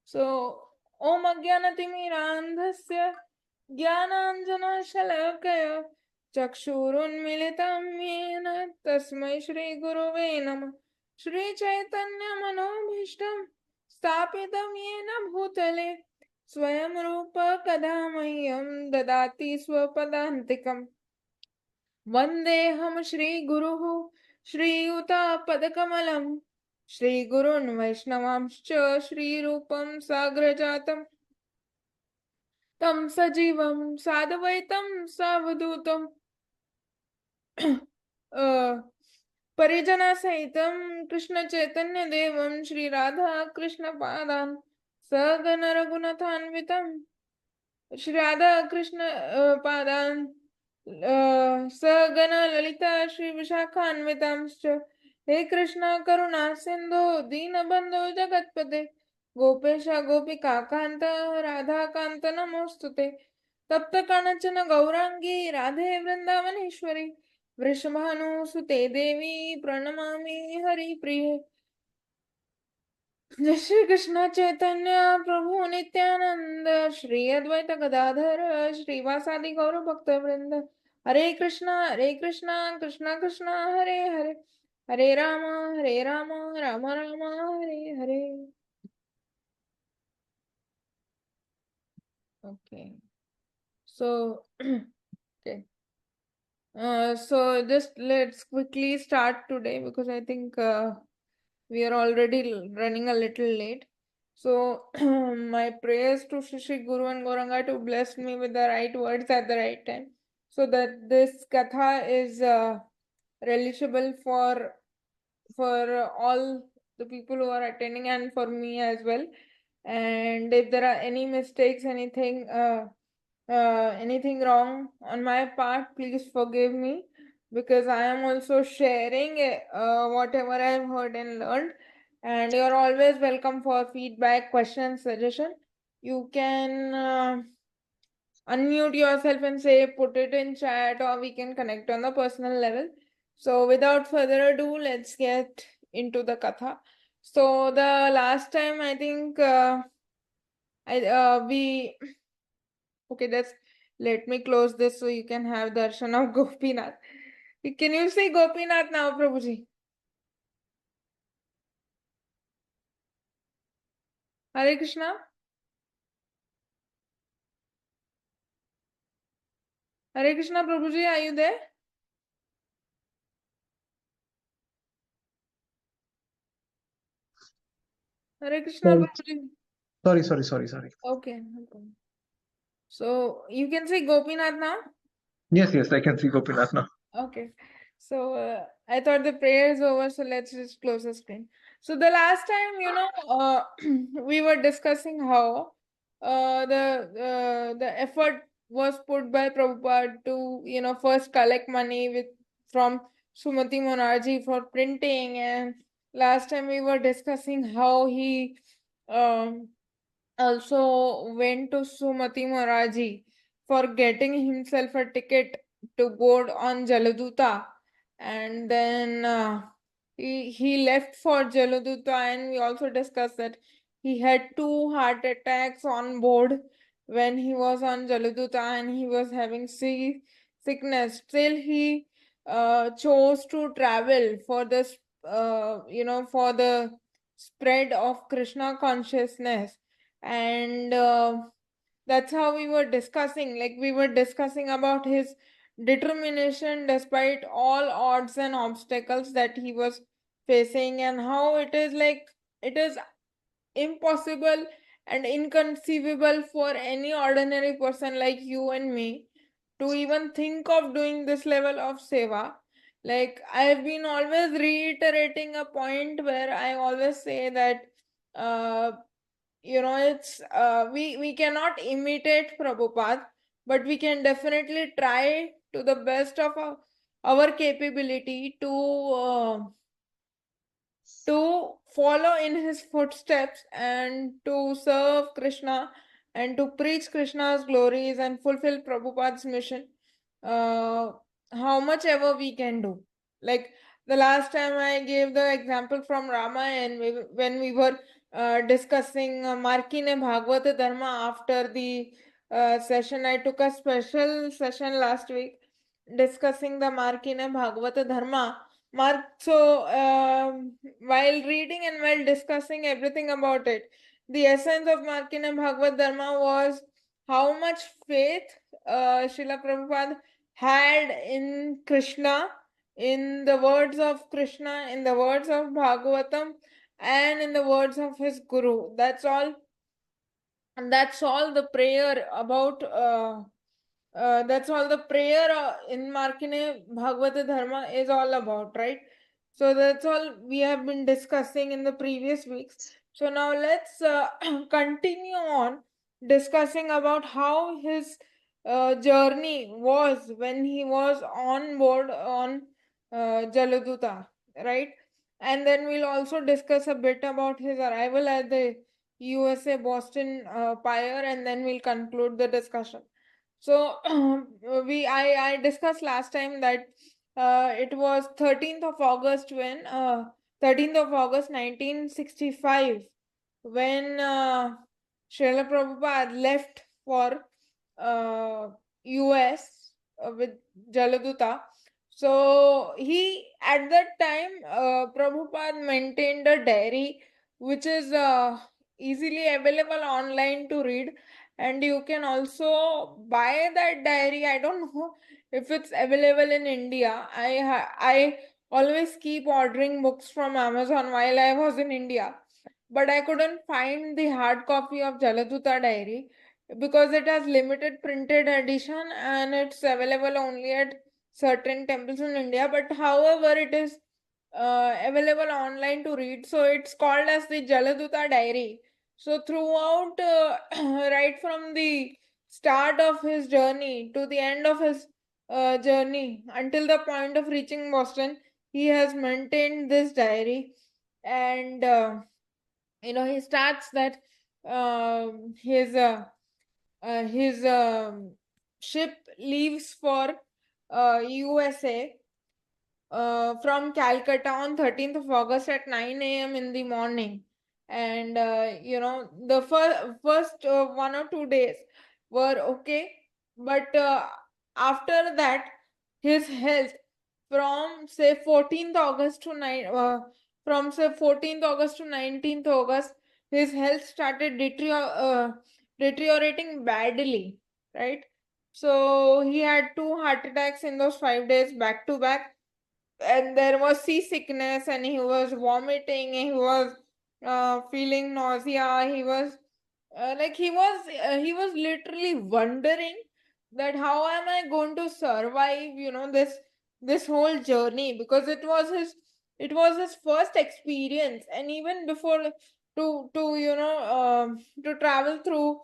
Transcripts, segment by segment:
So, Om Ajnanatimirandhasya Jnananjanashalakaya Chakshurunmilitam Yena Tasmai Shri Guruve Namah Shri Chaitanya Manobhishtam Stapitam Yena Bhutale Swayam Rupa Kadamahyam Dadati Swapadantikam Vandeham Shri Guruhu Shri Yuta Padakamalam Shri Gurun Vaishnavamscha Shri Rupam Sagrajatam Tam Sajivam Sadavaitam Savadutam Parijana Sahitam Krishna Chaitanya Devam Shri Radha Krishna Padan Sagana Raghunathanvitam Shri Radha Krishna Padan Sagana Lalita Shri Vishakhanvitamscha He Krishna Karuna Sindhu Deenabandhu Jagatpate Gopesha Gopika Kanta Radha Kanta Namostute तप्त कांचन गौरांगी राधे वृंदावनेश्वरी वृषभानुसुते देवी प्रणमामि हरिप्रिये जय श्री कृष्ण चैतन्य प्रभु नित्यानंद श्री अद्वैत गदाधर श्रीवासादि गौर भक्त वृंद हरे Krishna Krishna Krishna Hare Hare Hare Ram Ram Ram Hare Hare. Okay, so okay. So just let's quickly start today because I think we are already running a little late. So my prayers to Shri Guru and Gauranga to bless me with the right words at the right time, so that this katha is relishable for all the people who are attending and for me as well. And if there are any mistakes, anything wrong on my part, please forgive me, because I am also sharing whatever I have heard and learned. And you are always welcome for feedback, questions, suggestion. You can unmute yourself and say, put it in chat, or we can connect on the personal level. So without further ado, let's get into the katha. So the last time I think we okay, let me close this so you can have darshan of Gopinath. Can you say Gopinath now, Prabhuji? Hare Krishna. Hare Krishna, Prabhuji, are you there? Hare Krishna, Sorry. Prabhuji. Okay. So you can say Gopinath now? Yes, I can see Gopinath now. Okay. So I thought the prayer is over, so let's just close the screen. So the last time, we were discussing how the effort was put by Prabhupada to, first collect money from Sumati Monarji for printing, and last time we were discussing how he um, also went to Sumati Monarji for getting himself a ticket to board on Jaladuta, and then he left for Jaladuta, and we also discussed that he had 2 heart attacks on board when he was on Jaladuta, and he was having sickness. Still, he chose to travel for this, for the spread of Krishna consciousness. And that's how we were discussing, about his determination despite all odds and obstacles that he was facing, and how it is impossible and inconceivable for any ordinary person like you and me to even think of doing this level of seva. Like, I have been always reiterating a point where I always say that uh, it's we cannot imitate Prabhupada, but we can definitely try to the best of our capability to follow in his footsteps and to serve Krishna and to preach Krishna's glories and fulfill Prabhupada's mission, how much ever we can do. Like the last time I gave the example from Rama, and when we were discussing Markine Bhagavata Dharma after the session. I took a special session last week discussing the Markine Bhagavata Dharma. While reading and while discussing everything about it, the essence of Markine Bhagavad Dharma was how much faith Srila Prabhupada had in Krishna, in the words of Krishna, in the words of Bhagavatam, and in the words of his Guru. That's all. And that's all the prayer about. That's all the prayer in Markine Bhagavata Dharma is all about, right? So that's all we have been discussing in the previous weeks. So now let's continue on discussing about how his journey was when he was on board on Jaladuta, right? And then we'll also discuss a bit about his arrival at the USA Boston Pier, and then we'll conclude the discussion. So I discussed last time that it was 13th of August when 13th of August 1965 when Srila Prabhupada left for US with Jaladuta. So he at that time Prabhupada maintained a diary which is easily available online to read, and you can also buy that diary. I don't know if it's available in India. I always keep ordering books from Amazon while I was in India, but I couldn't find the hard copy of Jaladuta diary because it has limited printed edition and it's available only at certain temples in India. But however, it is available online to read. So it's called as the Jaladuta diary. So throughout, right from the start of his journey to the end of his journey until the point of reaching Boston, he has maintained this diary. And he starts that his ship leaves for USA from Calcutta on 13th of August at 9 a.m. in the morning. And the first 1 or 2 days were okay, but after that, his health from say 14th August to 19th August, his health started deteriorating badly, right? So he had 2 heart attacks in those 5 days back to back, and there was seasickness, and he was vomiting, he was feeling nausea, he was he was literally wondering that how am I going to survive this whole journey, because it was his first experience. And even before to travel through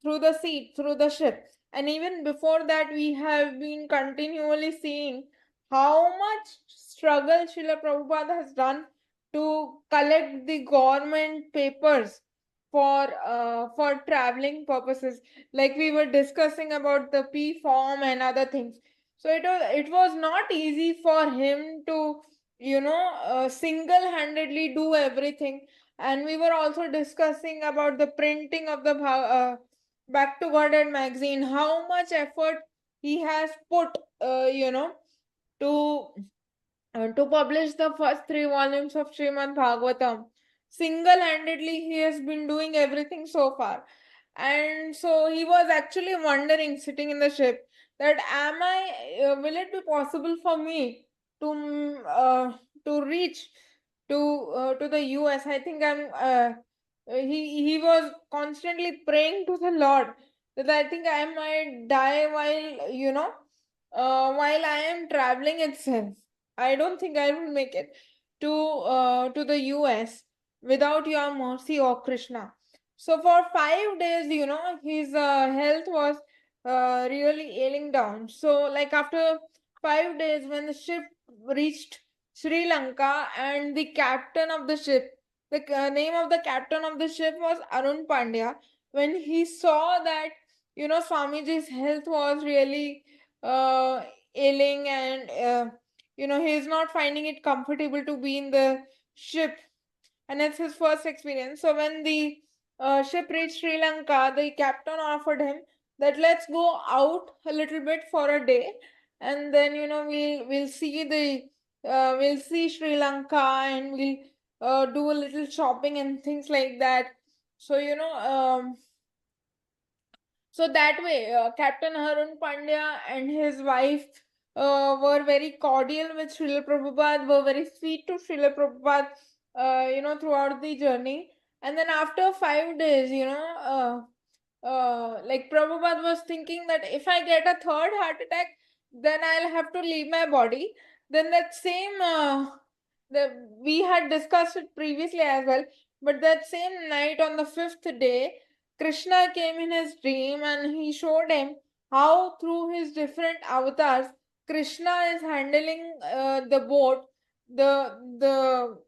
the sea, through the ship, and even before that we have been continually seeing how much struggle Srila Prabhupada has done to collect the government papers for traveling purposes. Like we were discussing about the P form and other things. So it was not easy for him to single-handedly do everything. And we were also discussing about the printing of the Back to Godhead magazine, how much effort he has put to to publish the first 3 volumes of Srimad Bhagavatam. Single-handedly, he has been doing everything so far. And so he was actually wondering, sitting in the ship, that will it be possible for me to reach to the US? I think he was constantly praying to the Lord that I think I might die while I am traveling itself. I don't think I will make it to the US without your mercy, O Krishna. So for 5 days, his health was really ailing down. So like after 5 days, when the ship reached Sri Lanka, and the captain of the ship, the name of the captain of the ship was Arun Pandya. When he saw that Swamiji's health was really uh, ailing, and he is not finding it comfortable to be in the ship, and it's his first experience. So when the ship reached Sri Lanka, the captain offered him that let's go out a little bit for a day, and then we'll see we'll see Sri Lanka, and we'll do a little shopping and things like that. So so that way, Captain Harun Pandya and his wife were very cordial with Srila Prabhupada, were very sweet to Srila Prabhupada, throughout the journey. And then after 5 days, like Prabhupada was thinking that if I get a third heart attack, then I'll have to leave my body. Then that same, we had discussed it previously as well, but that same night on the fifth day, Krishna came in his dream and he showed him how through his different avatars, Krishna is handling the boat, the the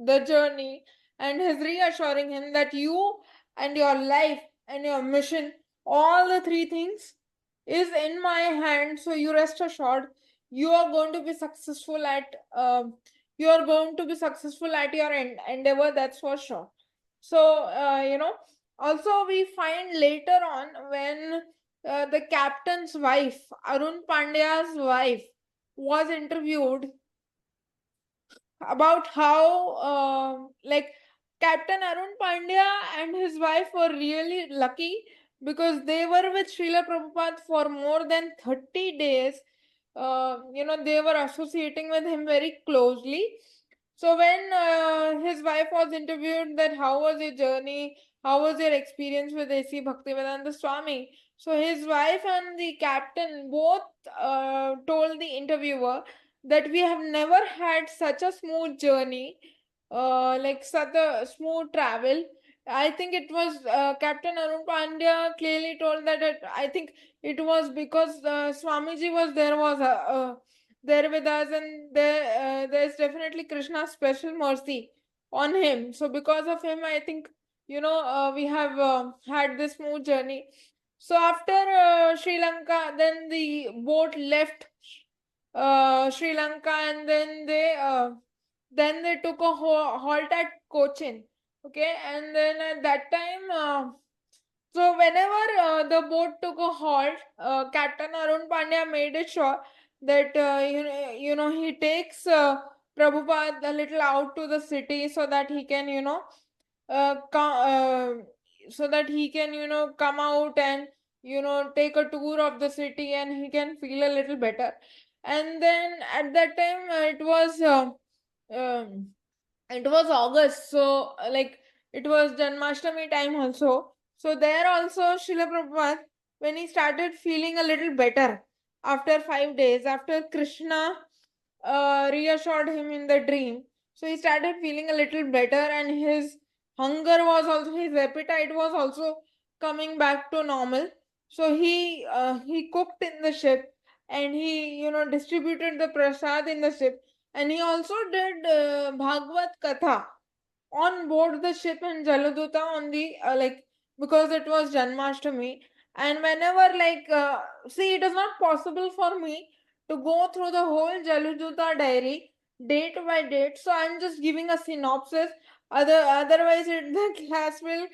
the journey, and is reassuring him that you and your life and your mission, all the three things is in my hand. So you rest assured, you are going to be successful at your endeavor. That's for sure. So also we find later on when the captain's wife, Arun Pandya's wife, was interviewed about how like Captain Arun Pandya and his wife were really lucky because they were with Srila Prabhupada for more than 30 days. They were associating with him very closely. So when his wife was interviewed that how was your journey, how was your experience with A.C. Bhaktivedanta Swami, so his wife and the captain both told the interviewer that we have never had such a smooth journey, like such a smooth travel. I think it was Captain Arun Pandya clearly told that I think it was because Swamiji was there with us, and there's definitely Krishna's special mercy on him. So because of him, I think we have had this smooth journey. So after Sri Lanka, then the boat left Sri Lanka, and then they took a halt at Cochin. Okay, and then at that time, so whenever the boat took a halt, Captain Arun Pandya made it sure that he takes Prabhupada a little out to the city so that he can so that he can come out and take a tour of the city, and he can feel a little better. And then at that time um, it was August, so like it was Janmashtami time also. So there also Srila Prabhupada, when he started feeling a little better after 5 days, after Krishna reassured him in the dream, so he started feeling a little better, and his hunger was also, his appetite was also coming back to normal. So he cooked in the ship, and he distributed the prasad in the ship, and he also did Bhagavad Katha on board the ship in Jaladuta on the like, because it was Janmashtami. And whenever see, it is not possible for me to go through the whole Jaladuta diary date by date, so I'm just giving a synopsis. Otherwise the class will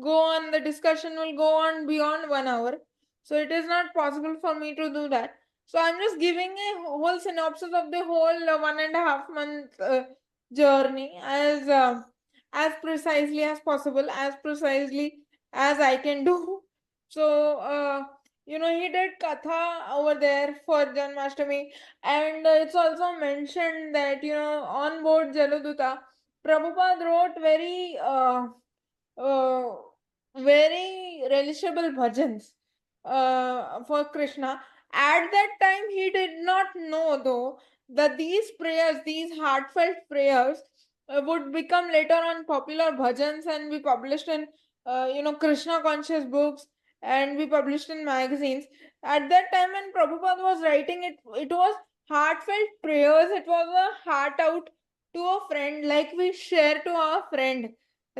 go on, the discussion will go on beyond 1 hour, so it is not possible for me to do that. So I'm just giving a whole synopsis of the whole 1.5 month journey as precisely as possible, as precisely as I can do. So, he did Katha over there for Janmashtami, and it's also mentioned that, on board Jaladuta, Prabhupada wrote uh, very relishable bhajans for Krishna. At that time, he did not know, though, that these prayers, these heartfelt prayers, would become later on popular bhajans and be published in, Krishna conscious books, and be published in magazines. At that time, when Prabhupada was writing it, it was heartfelt prayers. It was a heart out to a friend, like we share to our friend,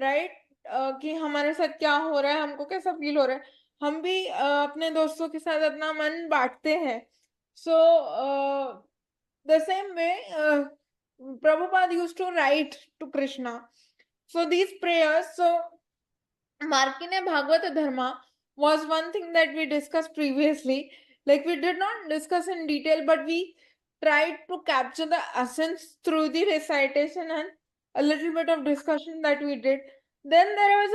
right? कि हमारे साथ क्या हो रहा है, हमको कैसा feel हो रहा है, हम भी अपने दोस्तों के साथ अपना मन बांटते हैं. So the same way Prabhupada used to write to Krishna, So these prayers, so Markine Bhagavata Dharma was one thing that we discussed previously. Like we did not discuss in detail, but we tried to capture the essence through the recitation and a little bit of discussion that we did. Then there was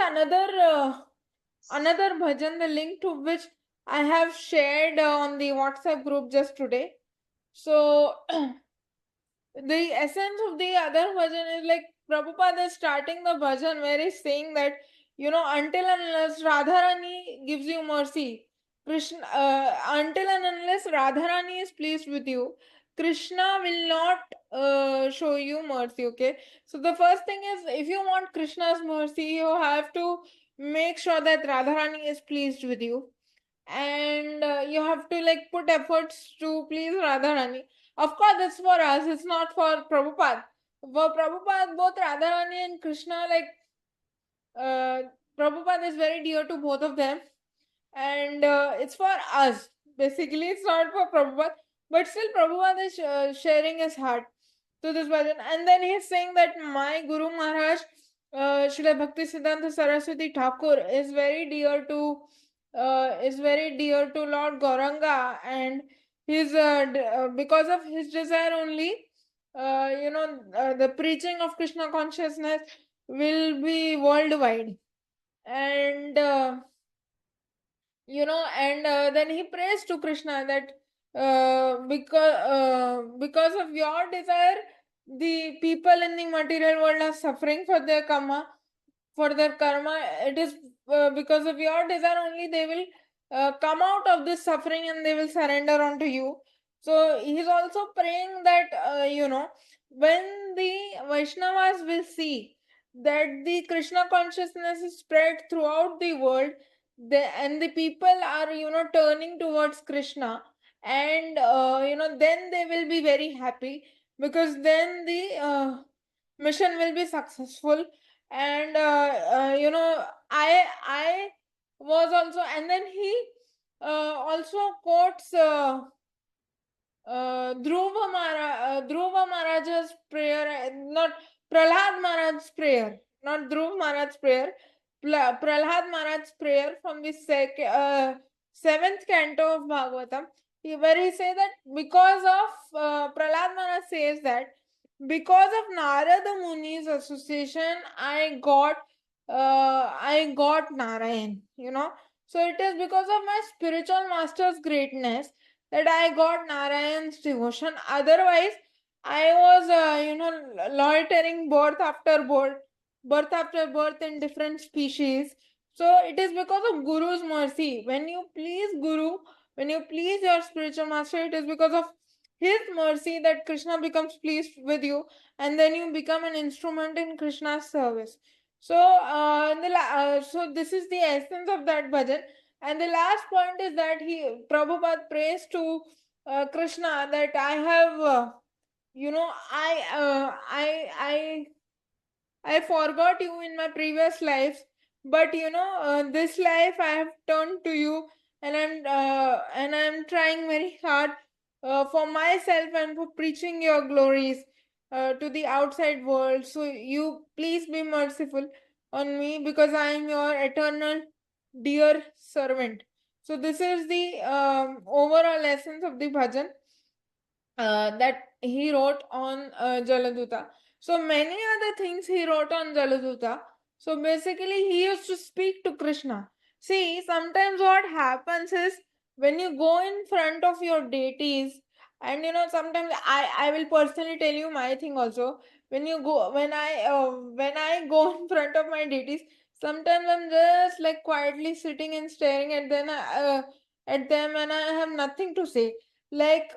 another bhajan, the link to which I have shared on the WhatsApp group just today. So the essence of the other bhajan is like Prabhupada is starting the bhajan where he's saying that, until and unless Radharani gives you mercy, Krishna, until and unless Radharani is pleased with you, Krishna will not show you mercy. Okay, so the first thing is, if you want Krishna's mercy, you have to make sure that Radharani is pleased with you, and you have to like put efforts to please Radharani. Of course, it's for us, it's not for Prabhupada. For Prabhupada, both Radharani and Krishna, like Prabhupada is very dear to both of them, and it's for us. Basically, it's not for Prabhupada, but still Prabhupada is sharing his heart to this bhajan. And then he's saying that my Guru Maharaj, Srila Bhakti Siddhanta Saraswati Thakur, is very dear to Lord Gauranga, and he's because of his desire only, the preaching of Krishna consciousness will be worldwide, and then he prays to Krishna that because of your desire, the people in the material world are suffering for their karma. It is because of your desire only they will come out of this suffering and they will surrender unto you. So he's also praying that when the Vaishnavas will see that the Krishna consciousness is spread throughout the world, and the people are turning towards Krishna, and then they will be very happy, because then the mission will be successful. And I was also, and then he also quotes Dhruva Maharaj's prayer, not Prahlad Maharaj's prayer, not Dhruv Maharaj's prayer, Prahlad Maharaj's prayer from the seventh canto of Bhagavatam, where he says that because of Prahlad Maharaj says that because of Narada Muni's association, I got Narayan. So it is because of my spiritual master's greatness that I got Narayan's devotion. Otherwise, I was, loitering birth after birth in different species. So it is because of Guru's mercy. When you please Guru, when you please your spiritual master, it is because of his mercy that Krishna becomes pleased with you, and then you become an instrument in Krishna's service. So, so this is the essence of that bhajan. And the last point is that Prabhupada prays to Krishna that I have, I forgot you in my previous lives, but this life I have turned to you, and I'm trying very hard for myself and for preaching your glories to the outside world. So you please be merciful on me, because I am your eternal dear servant. So this is the overall essence of the bhajan that he wrote on Jaladuta. So many other things he wrote on Jaladuta. So basically, he used to speak to Krishna. See, sometimes what happens is when you go in front of your deities, and sometimes I will personally tell you my thing also. When I go in front of my deities, sometimes I'm just like quietly sitting and staring at them, and I have nothing to say. Like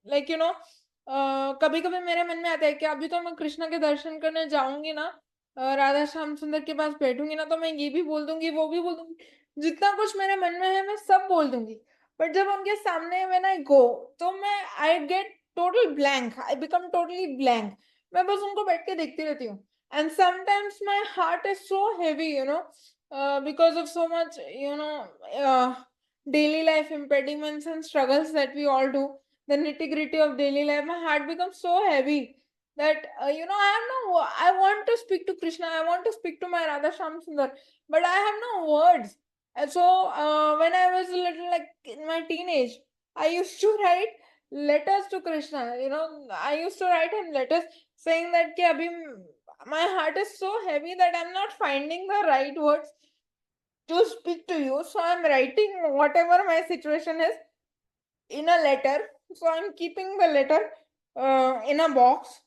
कभी कभी मेरे मन में आता है कि अभी तो मैं कृष्ण के दर्शन करने जाऊंगी ना, राधा श्याम सुंदर के पास बैठूंगी ना, तो मैं ये भी बोल दूंगी, वो भी बोल दूंगी, जितना कुछ मेरे मन में है मैं सब बोल दूंगी. बट जब उनके सामने व्हेन आई गो, तो मैं I get total blank, I become totally blank. मैं बस उनको बैठ के देखती रहती हूँ. And sometimes my heart is so heavy, because of so much, daily life impediments and struggles that we all do, the nitty gritty of daily life, my heart becomes so heavy. that I want to speak to Krishna, I want to speak to my Radha Shyam Sundar, but I have no words. And so when I was a little, like in my teenage, I used to write letters to Krishna. I used to write him letters saying that कि अभी my heart is so heavy that I'm not finding the right words to speak to you. So I'm writing whatever my situation is in a letter. So I'm keeping the letter in a box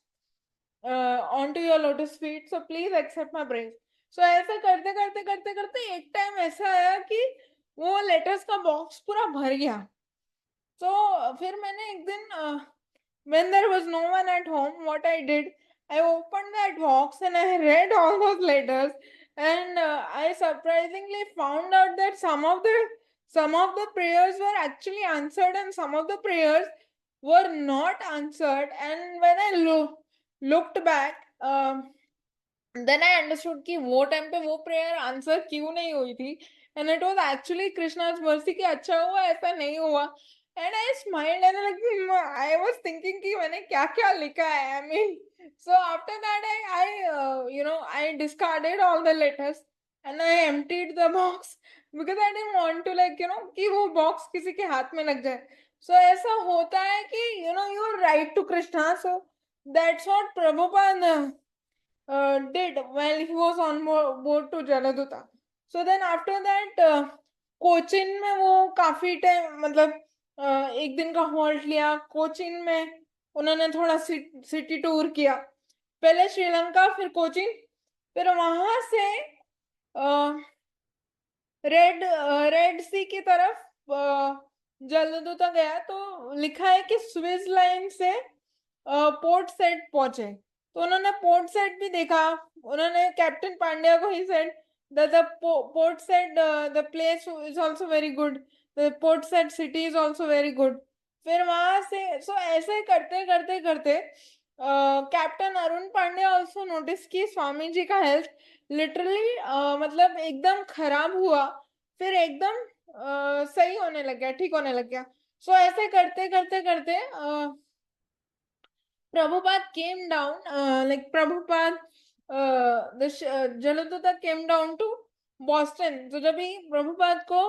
onto your lotus feet. So please accept my praise. So ऐसा करते करते करते करते एक time ऐसा आया कि वो लेटर्स का बॉक्स पूरा भर गया. So फिर मैंने एक दिन when there was no one at home, what I did, I opened that box and I read all those letters, and I surprisingly found out that some of the prayers were actually answered and some of the prayers were not answered. And when I looked back, then I understood कि वो time पे वो prayer answer क्यों नहीं हुई थी, and it was actually Krishna's mercy कि अच्छा हुआ ऐसा नहीं हुआ. And I smiled and I was thinking कि मैंने क्या क्या लिखा है. I mean, so after that I discarded all the letters and I emptied the box because I didn't want to कि वो box किसी के हाथ में लग जाए. So ऐसा होता है कि you write to Krishna. So that's what Prabhupada did while he was on board to Jaladuta. So then after that Cochin में वो काफी टाइम मतलब एक दिन का हॉल्ट लिया. कोचिन में उन्होंने थोड़ा सिटी टूर किया. पहले श्रीलंका, फिर कोचिन, फिर वहां से रेड सी की तरफ जलदूता गया. तो लिखा है कि स्विस लाइन से पोर्ट सेट पहुंचे. तो उन्होंने पोर्ट सेट भी देखा. उन्होंने कैप्टन पांड्या को he said the port set the place is also very good, the port set city is also very good. फिर वहां से ऐसे करते करते करते captain Arun Pandya also notice की स्वामी जी का हेल्थ लिटरली मतलब एकदम खराब हुआ. फिर एकदम सही होने लग गया, ठीक होने लग गया. सो ऐसे करते करते करते Prabhupada came down, like Prabhupada, Jaladuta came down to Boston. तो जब भी प्रभुपाद को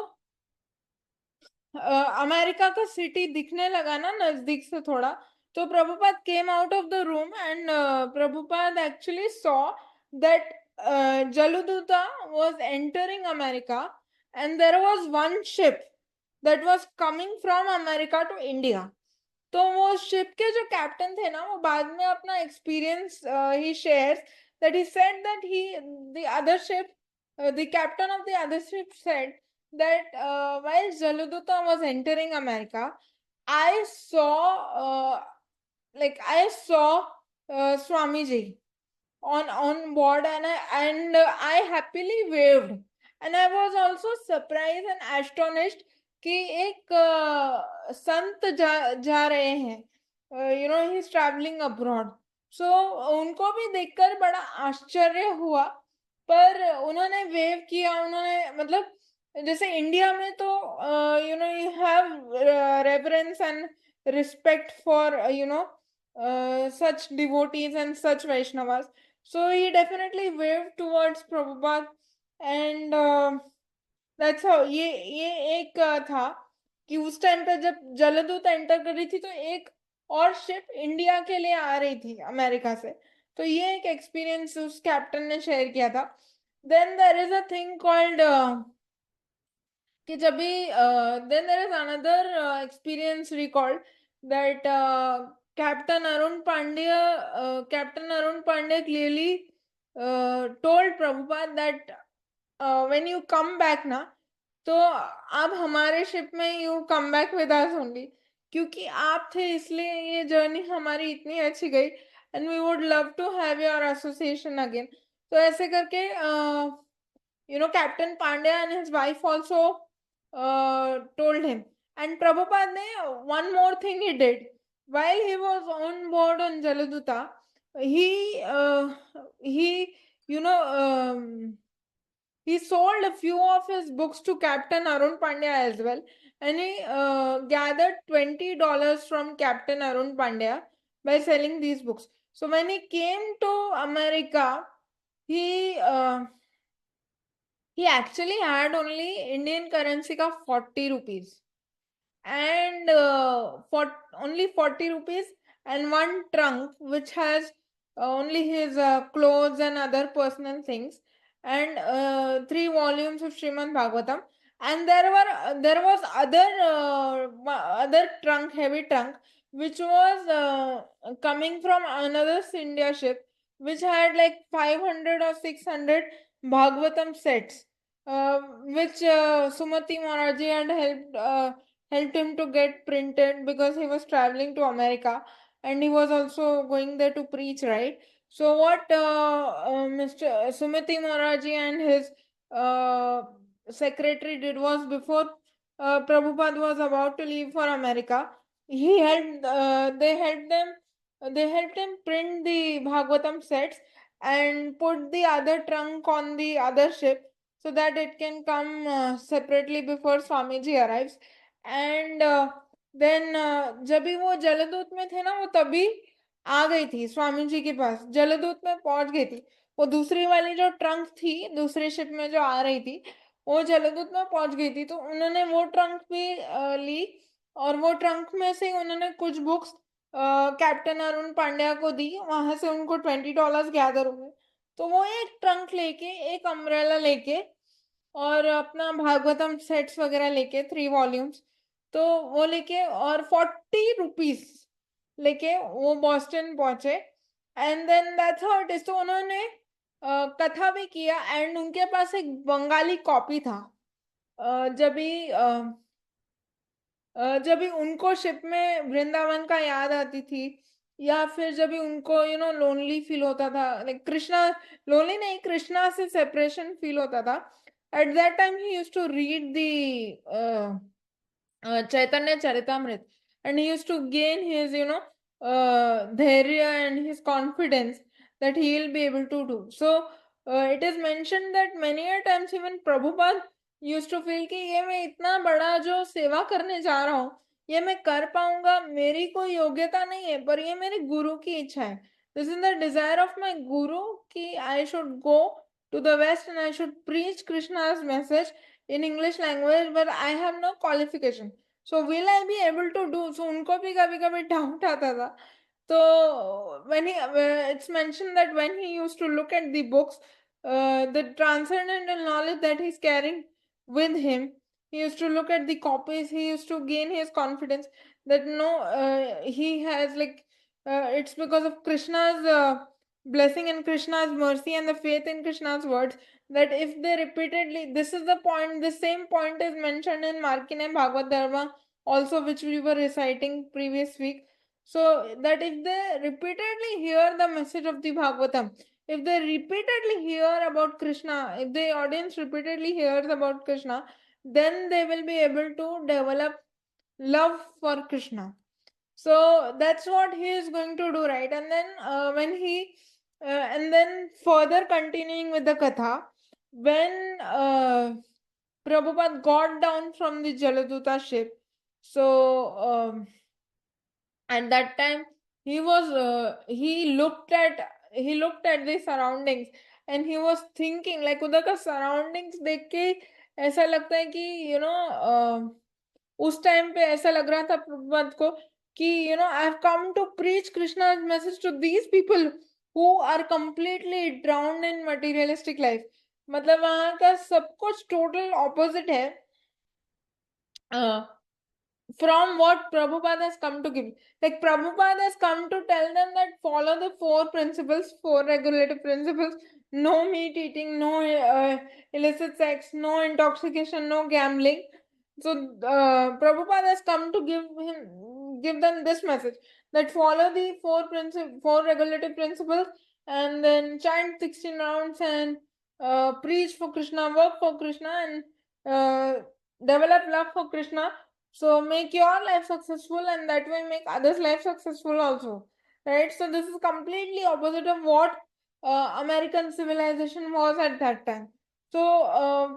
अमेरिका का सिटी दिखने लगा ना नजदीक से थोड़ा, तो Prabhupada came out of the room and Prabhupada actually saw that Jaladuta was entering America and there was one ship that was coming from America to India. तो वो शिप के जो कैप्टन थे ना, वो बाद में अपना experience he shares that he said that the other ship, the captain of the other ship said that while Jaladuta was entering America, I saw Swamiji on board, and I happily waved, and I was also surprised and astonished कि एक संत जा रहे हैं, he is traveling abroad. So उनको भी देखकर बड़ा आश्चर्य हुआ. पर उन्होंने वेव किया. उन्होंने मतलब जैसे इंडिया में तो you have reverence and respect for such devotees and such Vaishnavas. So he definitely waved towards Prabhupada, and that's how ये एक था कि उस टाइम पे जब जलदूत एंटर कर रही थी तो एक और शिप इंडिया के लिए आ रही थी अमेरिका से. तो ये एक एक्सपीरियंस उस कैप्टन ने शेयर किया था. Then there is a thing called कि जब भी then there is another experience record that Captain Arun Pandya clearly told Prabhupada that when you come back ना, तो आप हमारे शिप में you come back with us only, क्योंकि आप थे इसलिए ये जर्नी हमारी इतनी अच्छी गई, and we would love to have your association again. तो ऐसे करके captain Pandya and his wife also told him. And Prabhupada ne one more thing he did while he was on board on Jaladuta. He you know he sold a few of his books to Captain Arun Pandya as well, and he gathered $20 from Captain Arun Pandya by selling these books. So when he came to America, he actually had only Indian currency का 40 rupees and for only 40 rupees and one trunk which has only his clothes and other personal things and 3 volumes of Srimad Bhagavatam, and there was other trunk, heavy trunk, which was coming from another India ship which had like 500 or 600 Bhagavatam sets, which Sumati Moraji had helped him to get printed because he was traveling to America and he was also going there to preach, right? So what Mr. Sumati Moraji and his uh, secretary did was, before Prabhupada was about to leave for America, he helped they helped him print the Bhagavatam sets and put the other trunk on the other ship so that it can come separately before Swamiji arrives. And then जब भी वो जलदूत में थे ना, वो तभी आ गई थी स्वामी जी के पास, जलदूत में पहुंच गई थी। वो दूसरी वाली जो ट्रंक थी दूसरी शिप में जो आ रही थी, वो जलदूत में पहुंच गई थी, तो उन्होंने वो ट्रंक भी ली और वो ट्रंक में से उन्होंने कुछ बुक्स कैप्टन अरुण पांड्या को दी, वहां से उनको $20 गैदर हुए। तो वो एक ट्रंक लेके, एक अम्ब्रेला लेके और अपना भागवतम सेट्स वगैरह लेके 3 वॉल्यूम्स, तो वो लेके और 40 रुपीज लेके वो बॉस्टन पहुंचे। And then that's how it is. तो उन्होंने कथा भी किया एंड उनके पास एक बंगाली कॉपी था। जब भी उनको शिप में वृंदावन का याद आती थी, या फिर जब भी उनको लोनली फील होता था, लाइक कृष्णा, लोनली नहीं, कृष्णा से सेपरेशन फील होता था, at that time he used to read the Chaitanya Charitamrit, and he used to gain his, dhairya and his confidence that he will be able to do. So it is mentioned that many a times even Prabhupada used to feel कि ये मैं इतना बड़ा जो सेवा करने जा रहा हूँ, ये मैं कर पाऊंगा, मेरी कोई योग्यता नहीं है, पर ये मेरे गुरु की इच्छा है। This is the desire of my guru कि I should go to the West and I should preach Krishna's message in English language, but I have no qualification. So will I be able to do? So उनको भी कभी कभी doubt आता था। तो when it's mentioned that when he used to look at the books, the transcendental knowledge that he's carrying with him, he used to look at the copies, he used to gain his confidence that no, he has like, it's because of Krishna's blessing and Krishna's mercy and the faith in Krishna's words, that if they repeatedly, this is the point, the same point is mentioned in Markine Bhagavad Dharma also, which we were reciting previous week. So that if they repeatedly hear the message of the Bhagavatam, if they repeatedly hear about Krishna, if the audience repeatedly hears about Krishna, then they will be able to develop love for Krishna. So that's what he is going to do, right? And then and then further continuing with the katha, when Prabhupada got down from the Jaladuta ship, so at that time he looked at the surroundings and he was thinking like उधर का surroundings देख के ऐसा लगता है कि उस time पे ऐसा लग रहा था प्रभुपाद को कि I have come to preach Krishna's message to these people who are completely drowned in materialistic life. मतलब वहां का सब कुछ टोटल ऑपोजिट है from what Prabhupada has come to give. Like Prabhupada has come to tell them that follow the 4 principles, 4 regulative principles: no meat eating, no illicit sex, no intoxication, no gambling. So Prabhupada has come to give them this message, that follow the 4 regulative principles and then chant 16 rounds and preach for Krishna, work for Krishna, and develop love for Krishna. So make your life successful and that way make others' life successful also, right? So this is completely opposite of what American civilization was at that time. तो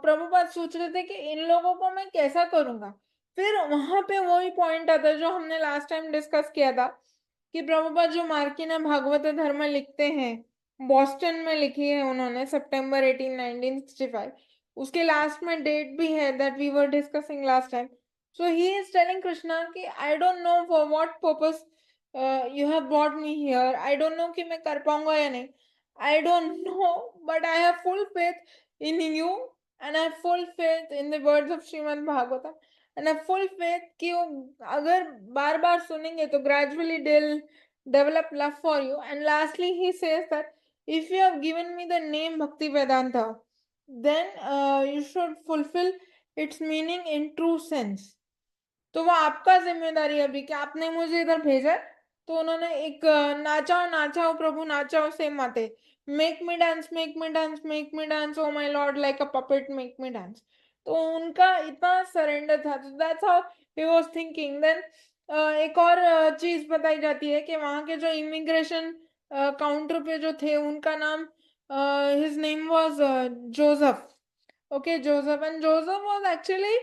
प्रभुपाद सोच रहे थे कि इन लोगों को मैं कैसा करूंगा। फिर वहां पे वही पॉइंट आता है जो हमने लास्ट टाइम डिस्कस किया था कि प्रभुपाद जो मार्किन भागवत धर्म लिखते हैं, बॉस्टन में लिखी है उन्होंने सितंबर 18 1965, उसके लास्ट में डेट भी है that we were discussing last time. So he is telling Krishna कि I don't know for what purpose you have brought me here, I don't know कि मैं कर पाऊंगा या नहीं, I don't know, but I have full faith in you and I have full faith in the words of Shrimad Bhagavatam and I full faith कि वो अगर बार बार सुनेंगे तो ग्रेजुअली दिल develop love for you. And lastly, he says that if you have given me the name Bhakti Vedanta, then you should fulfill its meaning in true sense. तो वो आपका जिम्मेदारी है अभी कि आपने मुझे इधर भेजा है. तो उन्होंने एक नाचाओ नाचाओ प्रभु नाचाओ से माते, make me dance make me dance make me dance oh my lord like a puppet make me dance. तो उनका इतना सरेंडर था. तो that's how he was thinking. Then एक और चीज बताई जाती है कि वहां के जो इमिग्रेशन काउंटर पे जो थे उनका नाम, his name was Joseph. Okay, Joseph. And Joseph was actually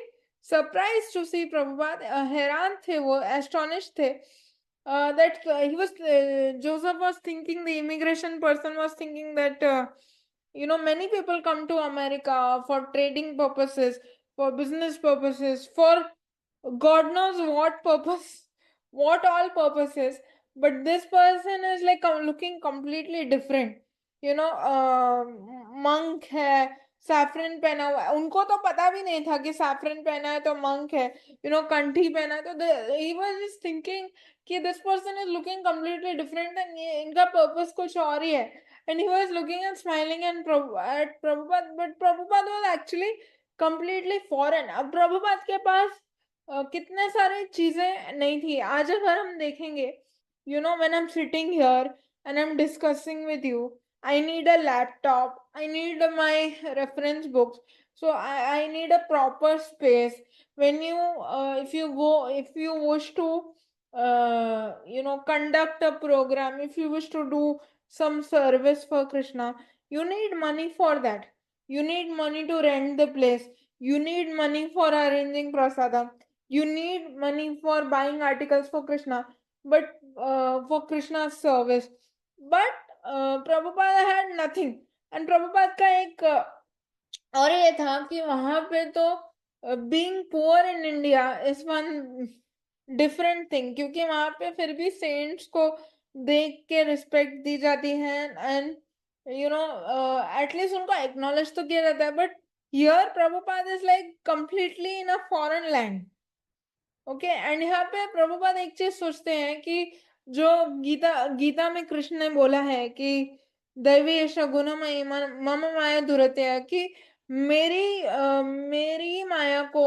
surprised to see Prabhupada. हैरान थे वो, astonished थे. That he was Joseph was thinking, the immigration person was thinking that many people come to America for trading purposes, for business purposes, for God knows what purpose, what all purposes. But this person is like looking completely different. Monk है, saffron पहना हुआ है. उनको तो पता भी नहीं था कि सैफरन पहना है तो मंक है. कंठी पहना है. तो ही वाज जस्ट थिंकिंग कि this person is looking completely different and इनका पर्पस कुछ और ही है. And he was looking and smiling and at Prabhupada, but Prabhupada was actually completely foreign. अब प्रभुपाद के पास कितने सारे चीजें नहीं थी. आज अगर हम देखेंगे, when I am sitting here and I'm discussing with you, I need a laptop, I need my reference books, so I need a proper space. When you if you wish to conduct a program, if you wish to do some service for Krishna, you need money for that. You need money to rent the place, you need money for arranging prasadam, you need money for buying articles for Krishna, but for Krishna's service. But Prabhupada had nothing. And Prabhupada का एक और ये था कि वहां पे तो being poor in India is one different thing, क्योंकि वहां पे फिर भी सेंट्स को देख के रिस्पेक्ट दी जाती है एंड एटलीस्ट उनको एक्नॉलेज तो किया जाता है. But here Prabhupada is like completely in a foreign land. Okay. And यहाँ पे प्रभुपाद एक चीज सोचते हैं कि जो गीता गीता में कृष्ण ने बोला है कि दैवी गुणमयी मम माया दुरत्या, कि मेरी माया को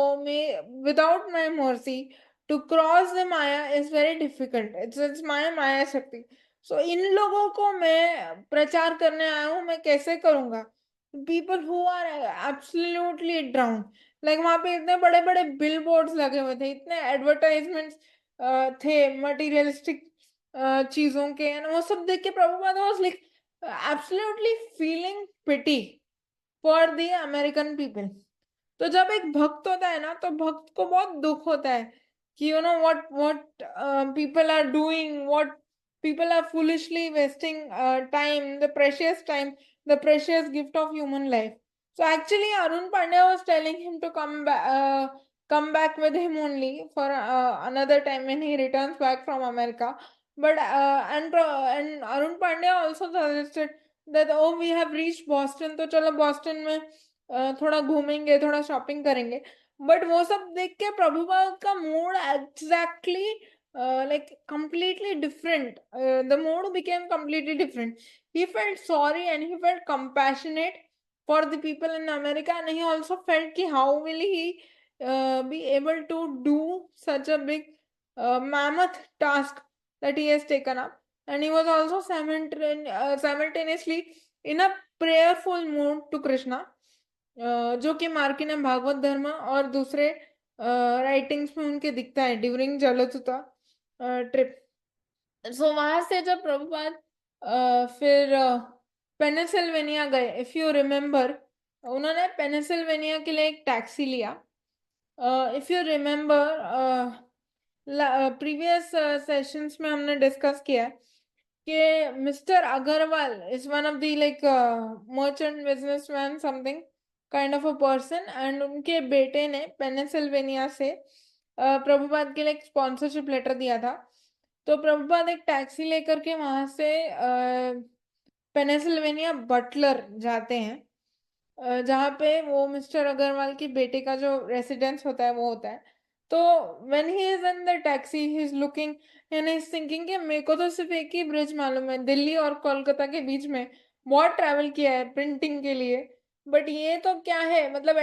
without my mercy to cross the maya is very difficult. It's maya shakti. So इन लोगों को मैं प्रचार करने आया हूँ, मैं कैसे करूंगा. People who are absolutely drown. Like वहां पे इतने बड़े बड़े बिल बोर्ड्स लगे हुए थे, इतने एडवर्टाइजमेंट्स थे मटेरियलिस्टिक चीजों के, and वो सब देख के Prabhupada was like absolutely feeling pity for the American people. तो जब एक भक्त होता है ना, तो भक्त को बहुत दुख होता है कि what people are doing, what people are foolishly wasting time, the precious gift of human life. So actually, Arun Pandya was telling him to come back with him only for another time when he returns back from America. But and Arun Pandya also suggested that we have reached Boston, तो चलो Boston में थोड़ा घूमेंगे, थोड़ा shopping करेंगे. But वो सब देख के प्रभुपाद का mood exactly like completely different. The mood became completely different. He felt sorry and he felt compassionate for the people in America, and he also felt ki how will he be able to do such a big mammoth task that he has taken up. And he was also simultaneously in a prayerful mood to Krishna, जो कि मार्किन भागवत धर्म और दूसरे writings में उनके दिखता है during जलतुता trip. सो वहां से जब प्रभुपाद फिर पेनिसिल्वेनिया गए, इफ यू रिमेम्बर, उन्होंने पेनिसिल्वेनिया के लिए एक टैक्सी लिया. If you remember, previous sessions में हमने डिस्कस किया है कि mister Agarwal is one of the like merchant businessman something kind of a person, and उनके बेटे ने पेनिसिल्वेनिया से प्रभुपाद के लिए एक स्पॉन्सरशिप लेटर दिया था। तो प्रभुपाद एक टैक्सी लेकर के वहां से पेनिसिल्वेनिया बटलर जाते हैं, जहाँ पे वो मिस्टर अग्रवाल की बेटे का जो रेसिडेंस होता है वो होता है। तो when he is in the taxi he is looking and he is thinking कि मेरे को तो सिर्फ एक ही ब्रिज मालूम है, दिल्ली और कोलकाता के बीच में बहुत ट्रैवल किया है प्रिंटिंग के लिए, बट ये तो क्या है, मतलब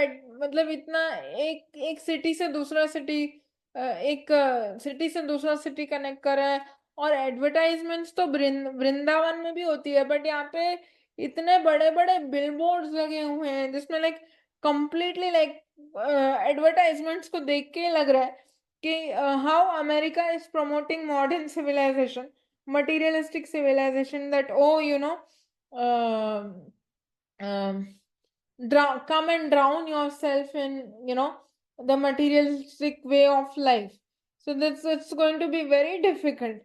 मतलब इतना एक एक सिटी से दूसरा सिटी, एक सिटी से दूसरा सिटी कनेक्ट कर रहा है। और एडवर्टाइजमेंट्स तो वृंदावन में भी होती है, बट यहाँ पे इतने बड़े बड़े बिलबोर्ड्स लगे हुए हैं जिसमें लाइक कंप्लीटली लाइक एडवर्टाइजमेंट्स को देख के लग रहा है कि how America is promoting modern civilization, materialistic civilization, that oh you know come and drown yourself in the materialistic way of life. So that's it's going to be very difficult.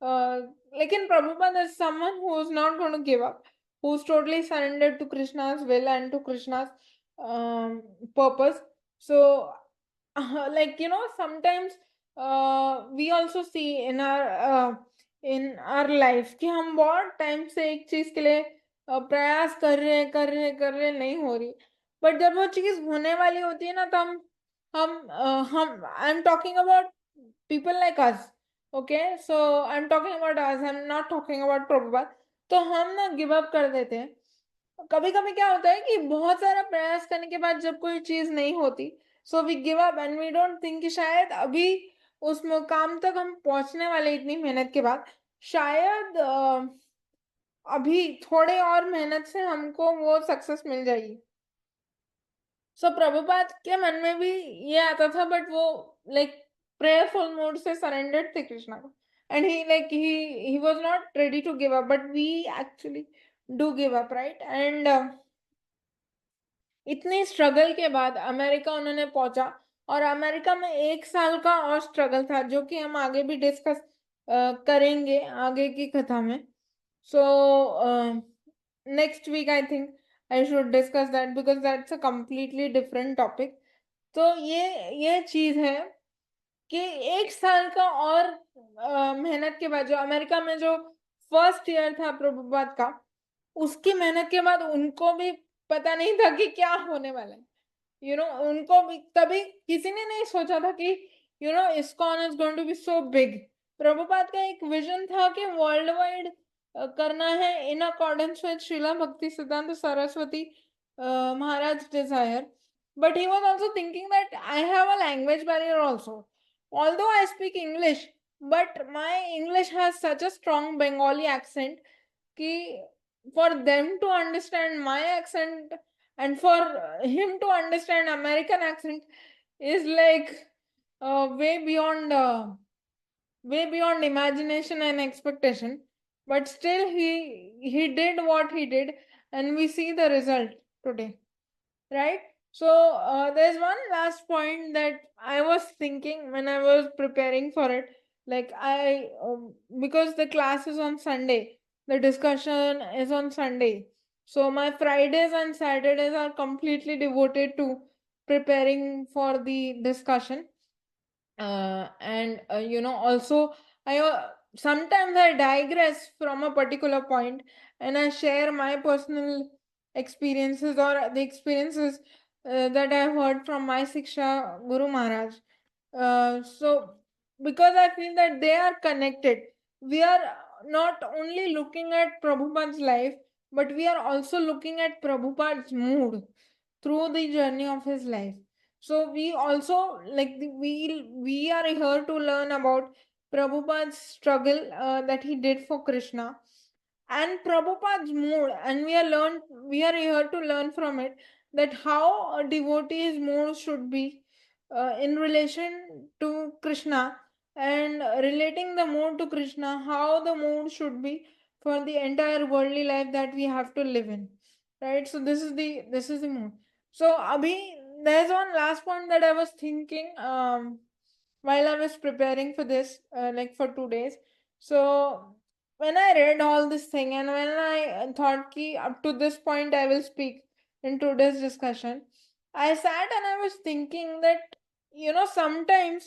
Like in Prabhupada is someone who is not going to give up, who's totally surrendered to Krishna's will and to Krishna's purpose. So like sometimes we also see in our life कि हम बहुत time से एक चीज के लिए प्रयास कर रहे नहीं हो रही, बट जब वो चीज होने वाली होती है ना तो हम I am talking about people like us, okay, so I am talking about us, I am not talking about Prabhupada. तो हम ना गिव अप कर देते हैं। कभी कभी क्या होता है कि बहुत सारा प्रयास करने के बाद जब कोई चीज नहीं होती, so we give up and we don't think कि शायद अभी उस मुकाम तक हम पहुंचने वाले इतनी मेहनत के बाद, शायद अभी थोड़े और मेहनत से हमको वो सक्सेस मिल जाएगी। सो प्रभुपाद के मन में भी ये आता था, बट वो लाइक प्रेयरफुल मूड से सरेंडर्ड थे कृष्णा को, and he was not ready to give up, but we actually do give up, right? And इतने स्ट्रगल के बाद अमेरिका उन्होंने पहुंचा, और अमेरिका में 1 साल का और स्ट्रगल था जो कि हम आगे भी डिस्कस करेंगे आगे की कथा में। So next week I think I should discuss that because that's a completely different topic. तो ये चीज है कि 1 साल का और मेहनत के बाद जो अमेरिका में जो फर्स्ट ईयर था प्रभुपाद का, उसकी मेहनत के बाद उनको भी पता नहीं था कि क्या होने वाला है। उनको भी तभी किसी ने नहीं सोचा था कि ISKCON is going to be so big. Prabhupada का एक विजन था कि वर्ल्ड वाइड करना है इन अकॉर्डेंस विद श्रीला भक्ति सिद्धांत सरस्वती महाराज Dzire, but he was also thinking that I have a language barrier also. Although I speak English, but my English has such a strong Bengali accent कि for them to understand my accent and for him to understand American accent is like way beyond imagination and expectation. But still, he did what he did, and we see the result today, right? So there's one last point that I was thinking when I was preparing for it. Like because the class is on Sunday, the discussion is on Sunday. So my Fridays and Saturdays are completely devoted to preparing for the discussion. And also I sometimes I digress from a particular point and I share my personal experiences or the experiences that I've heard from my Siksha Guru Maharaj. So because I feel that they are connected, we are not only looking at Prabhupada's life, but we are also looking at Prabhupada's mood through the journey of his life. So we also like we are here to learn about Prabhupada's struggle that he did for Krishna and Prabhupada's mood, and we are here to learn from it that how a devotee's mood should be in relation to Krishna, and relating the mood to Krishna, how the mood should be for the entire worldly life that we have to live in, right? So this is the mood. So Abhi, there's one last point that I was thinking. while I was preparing for this, like for 2 days. So when I read all this thing and when I thought ki up to this point I will speak in today's discussion, I sat and I was thinking that sometimes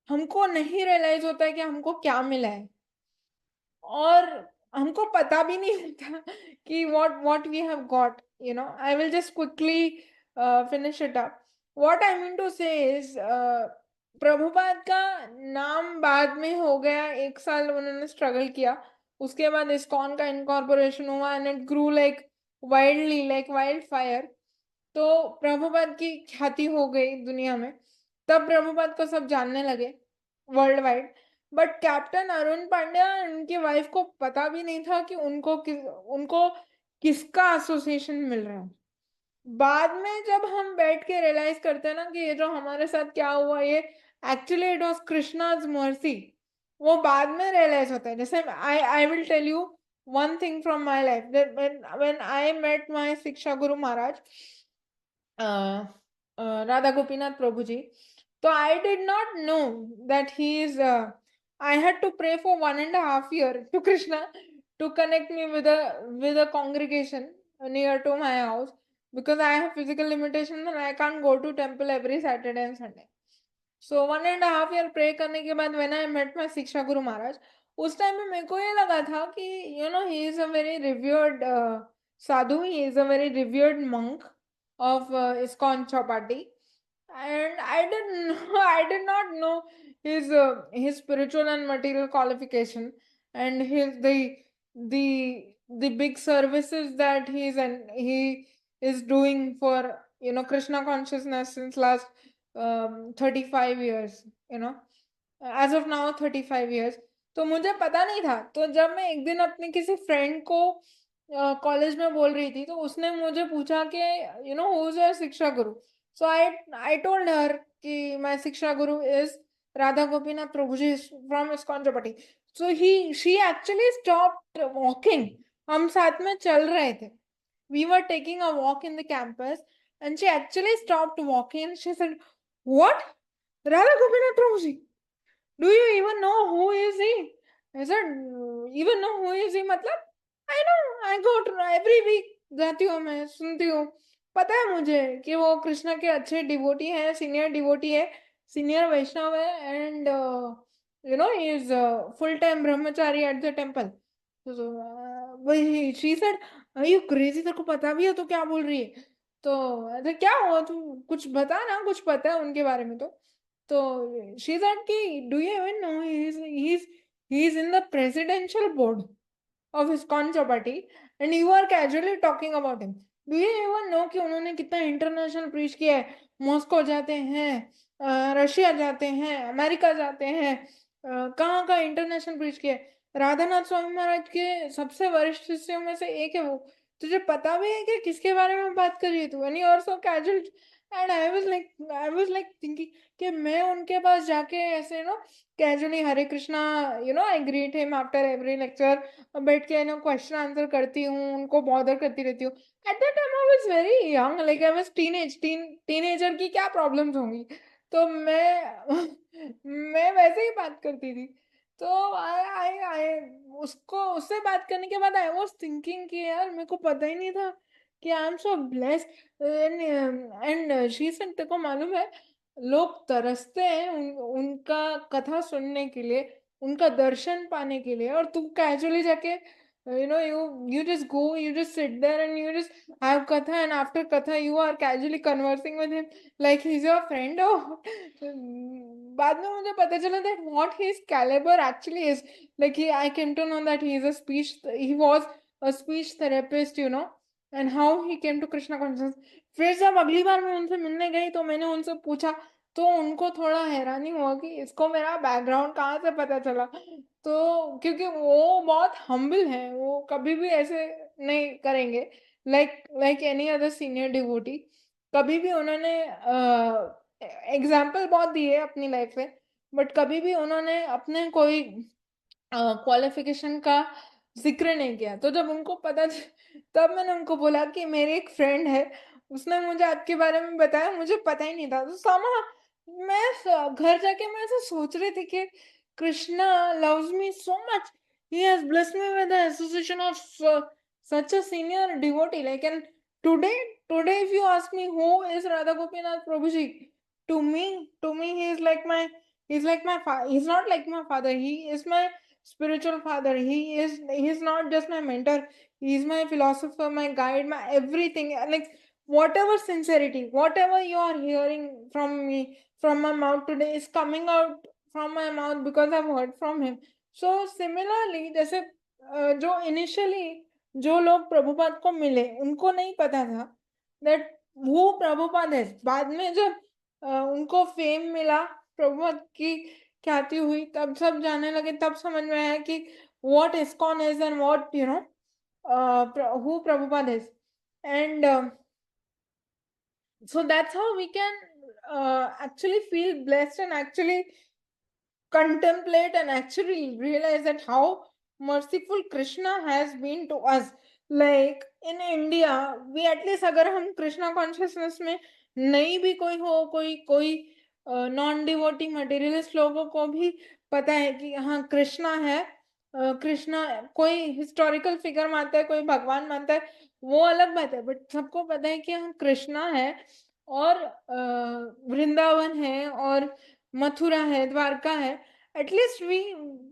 हमको नहीं realise होता है कि हमको क्या मिला है और हमको पता भी नहीं होता कि what we have got. I will just quickly finish it up. What I mean to say is Prabhupada का नाम बाद में हो गया, 1 साल उन्होंने स्ट्रगल किया, उसके बाद इस्कॉन का इनकॉर्पोरेशन हुआ and it grew like wildly, like wild fire. तो प्रभुपाद की ख्याति हो गई दुनिया में, तब प्रभुपाद को सब जानने लगे world wide. But captain Arun Pandya उनकी वाइफ को पता भी नहीं था कि उनको किसका एसोसिएशन मिल रहा है. बाद में जब हम बैठ के रियलाइज करते हैं ना कि ये जो हमारे साथ क्या हुआ, ये actually it was Krishna's mercy, वो बाद में रियलाइज होता है. जैसे I will tell you one thing from my life, that when I met my Shiksha Guru Maharaj, Radha Gopinath Prabhuji, so I did not know that he is I had to pray for 1.5 years to Krishna to connect me with a congregation near to my house, because I have physical limitations and I can't go to temple every Saturday and Sunday. So 1.5 year pray करने के बाद when I met my Shiksha Guru Maharaj, उस time में मेरे को ये लगा था कि he is a very revered sadhu, he is a very revered monk of ISKCON Chowpatty, and I did not know his spiritual and material qualification and the big services that he is doing for Krishna consciousness since last 35 years, as of now 35 years. तो मुझे पता नहीं था. तो जब मैं एक दिन अपने किसी फ्रेंड को कॉलेज में बोल रही थी, तो उसने मुझे पूछा कि हु इज योर शिक्षा गुरु. So I told her कि my Shiksha Guru is Radha Gopinath Prabhuji from ISKCON Chowpatty. So she actually stopped walking. हम साथ में चल रहे थे. We were taking a walk in the campus and she actually stopped walking and she said, "What? Radha Gopinath Prabhuji? Do you even know who is he?" I said, "Even know who is he? मतलब I know, I go to every week, जाती हूँ मैं, सुनती हूँ, पता है मुझे कि वो कृष्णा के अच्छे डिवोटी है, सीनियर डिवोटी है, सीनियर वैष्णव है, and he is full time Brahmachari at the temple." वही she said, "Are you crazy? तेरे को पता भी है तो क्या बोल रही है?" तो अरे क्या हुआ, तू कुछ बता ना, कुछ पता है उनके बारे में तो she said कि do you even know he is in the presidential board of ISKCON Chowpatty and you are casually talking about him. Do you even know कि उन्होंने कितना इंटरनेशनल प्रीच किया है, मॉस्को जाते हैं, रशिया जाते हैं, अमेरिका जाते हैं, कहाँ कहाँ इंटरनेशनल प्रीच किया है. राधानाथ स्वामी महाराज के सबसे वरिष्ठ शिष्यों में से एक है वो. तुझे पता भी है कि किसके बारे में बात कर रही है तू? And you are so casual. And I was like thinking कि मैं उनके पास जाके ऐसे casually Hare Krishna, I greet him after every lecture, बैठ के क्वेश्चन आंसर करती हूँ, उनको बॉदर करती रहती हूँ. Eight that time I was very young, like I was teenager की क्या प्रॉब्लम्स होंगी, तो मैं मैं वैसे ही बात करती थी. तो आई आई आई उसको उससे बात करने के बाद आई वाज थिंकिंग कि यार मेरे को पता ही नहीं था कि I am so blessed. And she said, तेरे को मालूम है लोग तरसते हैं उनका कथा सुनने के लिए, उनका दर्शन पाने के लिए, और तू कैजुअली जाके you just go, you just sit there and you just have katha, and after katha you are casually conversing with him like he's your friend. Oh, बाद में मुझे पता चला that what his caliber actually is. Like I came to know that he was a speech therapist, and how he came to Krishna consciousness. फिर जब अगली बार मैं उनसे मिलने गई तो मैंने उनसे पूछा, तो उनको थोड़ा हैरानी हुआ कि इसको मेरा बैकग्राउंड कहाँ से पता चला. तो क्योंकि वो बहुत हम्बल है, वो कभी भी ऐसे नहीं करेंगे like any other senior devotee. कभी भी उन्होंने एग्जाम्पल बहुत दिए अपनी लाइफ में, बट कभी भी उन्होंने अपने कोई क्वालिफिकेशन का जिक्र नहीं किया. तो जब उनको तब मैंने उनको बोला कि मेरी एक फ्रेंड है, उसने मुझे आपके बारे में बताया, मुझे पता ही नहीं था. तो मैं घर जाके मैं ऐसा सोच रही थी कि Krishna loves me so much. He has blessed me with the association of such a senior devotee. Like, and today, if you ask me who is Radha Gopinath Prabhuji, to me, he's like my father. He's not like my father. He is my spiritual father. He's not just my mentor. He's my philosopher, my guide, my everything. Like, whatever sincerity, whatever you are hearing from me, from my mouth today, is coming out from my mouth because I've heard from him. So similarly, जैसे जो initially जो लोग प्रभुपाद को मिले उनको नहीं पता था that वो प्रभुपाद है. बाद में जब उनको फेम मिला, प्रभुपाद की ख्याति हुई, तब सब जानने लगे, तब समझ में आया कि what ISKCON is and what who Prabhupada is. And so that's how we can actually feel blessed and actually contemplate and actually realize that how merciful Krishna has been to us. Like in India, we at least अगर हम Krishna consciousness में नहीं भी कोई हो, कोई non devotee materialist लोगों को भी पता है कि हाँ कृष्णा है. कृष्णा कोई हिस्टोरिकल फिगर मानता है, कोई भगवान मानता है, वो अलग बात है. बट सबको पता है कि हाँ कृष्णा है और वृंदावन है और मथुरा है, द्वारका है. At least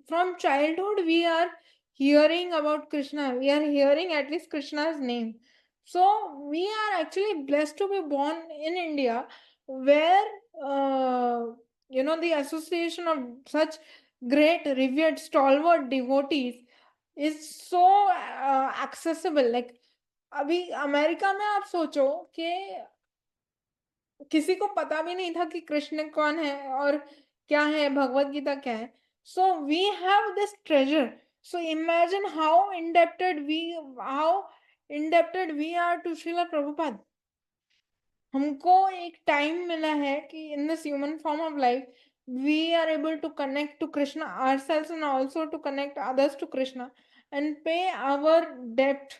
from childhood, we are hearing about Krishna. We are hearing at least Krishna's name. So we are actually blessed to be born in India, where the association of such great, revered, stalwart devotees is so accessible. Like अभी America में आप सोचो कि किसी को पता भी नहीं था कि कृष्ण कौन है और क्या है, भगवत गीता क्या है. So we have this treasure. So imagine how indebted we are to Srila Prabhupada. हमको एक टाइम मिला है कि in this human form of life we are able to connect to Krishna ourselves and also to connect others to Krishna and pay our debt,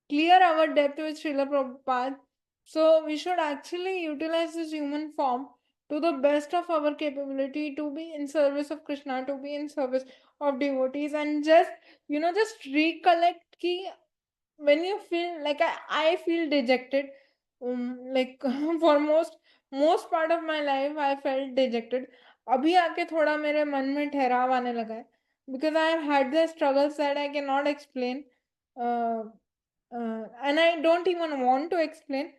clear our debt with Srila Prabhupada. So we should actually utilize this human form to the best of our capability to be in service of Krishna, to be in service of devotees, and just recollect ki when you feel like I feel dejected, like for most part of my life I felt dejected. अभी आके थोड़ा मेरे मन में ठहराव आने लगा है because I have had the struggles that I cannot explain, uh, and I don't even want to explain.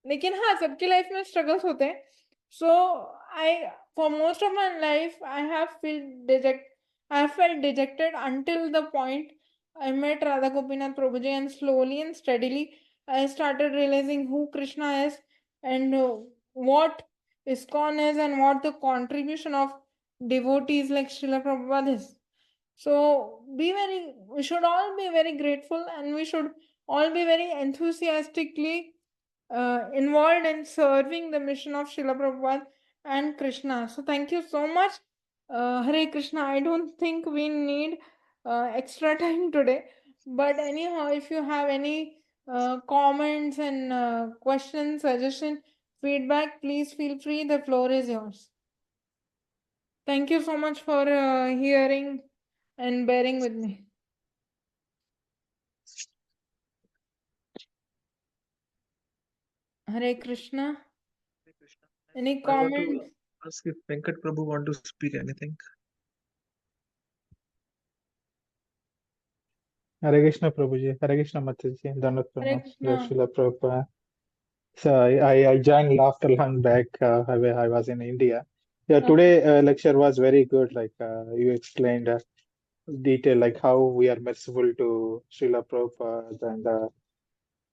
लेकिन हाँ सबकी लाइफ में स्ट्रगल्स होते हैं. So I for most of my life I have felt dejected until the point I met Radha Gopinath Prabhuji, and slowly and steadily I started realizing who Krishna is and what ISKCON is and what the contribution of devotees like Srila Prabhupada is. So we should all be very grateful, and we should all be very enthusiastically involved in serving the mission of Srila Prabhupada and Krishna. So thank you so much. Hare Krishna. I don't think we need extra time today. But anyhow, if you have any comments and questions, suggestion, feedback, please feel free. The floor is yours. Thank you so much for hearing and bearing with me. Hare Krishna. Any I want comment? to ask if Venkat Prabhu want to speak anything. Hare Krishna Prabhuji, Hare Krishna Mataji, Dandavat Hare Pranam, Jai Krishna. Srila Prabhupada. So I joined after long back. I was in India. Yeah, today lecture was very good. Like you explained detail, like how we are merciful to Srila Prabhupada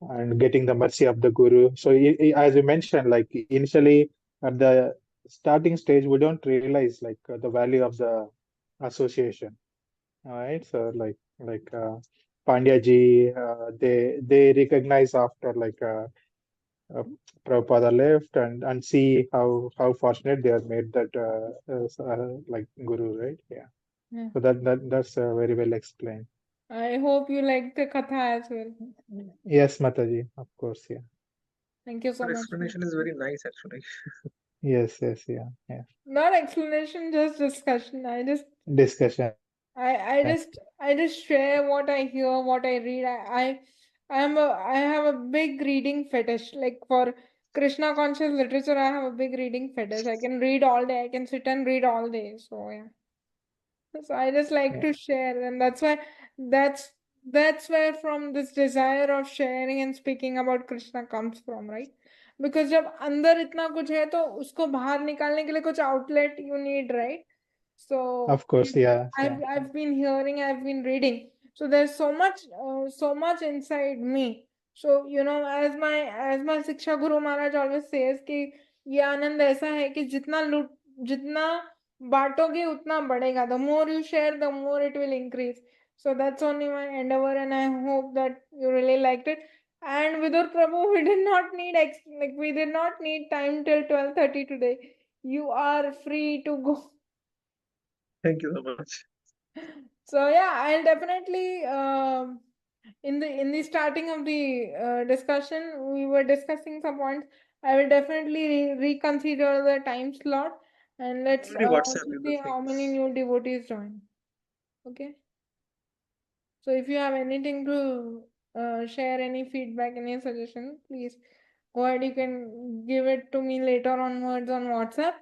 and getting the mercy of the Guru. So as you mentioned, like initially at the starting stage, we don't realize like the value of the association. All right, so like Pandya ji, they recognize after like uh, Prabhupada left and see how fortunate they have made that like Guru, right? Yeah. Yeah. So that's very well explained. I hope you like the katha as well. Yes, Mataji, of course, yeah. Thank you so Your much. explanation is very nice, actually. Yes, yeah. Not explanation, just discussion. Discussion. I just share what I hear, what I read. I have a big reading fetish. Like for Krishna conscious literature, I have a big reading fetish. I can read all day. I can sit and read all day. So yeah. So I just like Yeah. to share, and that's that's where from this desire of sharing and speaking about Krishna comes from, right? Because जब अंदर इतना कुछ है तो उसको बाहर निकालने के लिए कुछ outlet you need, right? So Of course, yeah. I've been hearing, I've been reading. So there's so much inside me. So as my Shiksha Guru Maharaj always says कि ये आनंद ऐसा है कि जितना बांटोगे उतना बढ़ेगा. The more you share, the more it will increase. So that's only my endeavor, and I hope that you really liked it. And Vidur Prabhu, we did not need time till 12:30 today. You are free to go. Thank you so much. So yeah, I'll definitely in the starting of the discussion, we were discussing some points. I will definitely reconsider the time slot, and let's Already WhatsApp you the see how many things. new devotees join. Okay. So if you have anything to share, any feedback, any suggestion, please go ahead. You can give it to me later onwards on WhatsApp.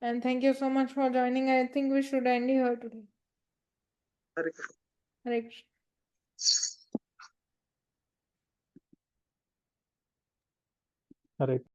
And thank you so much for joining. I think we should end here today. Hare Krishna. Hare Krishna. Correct.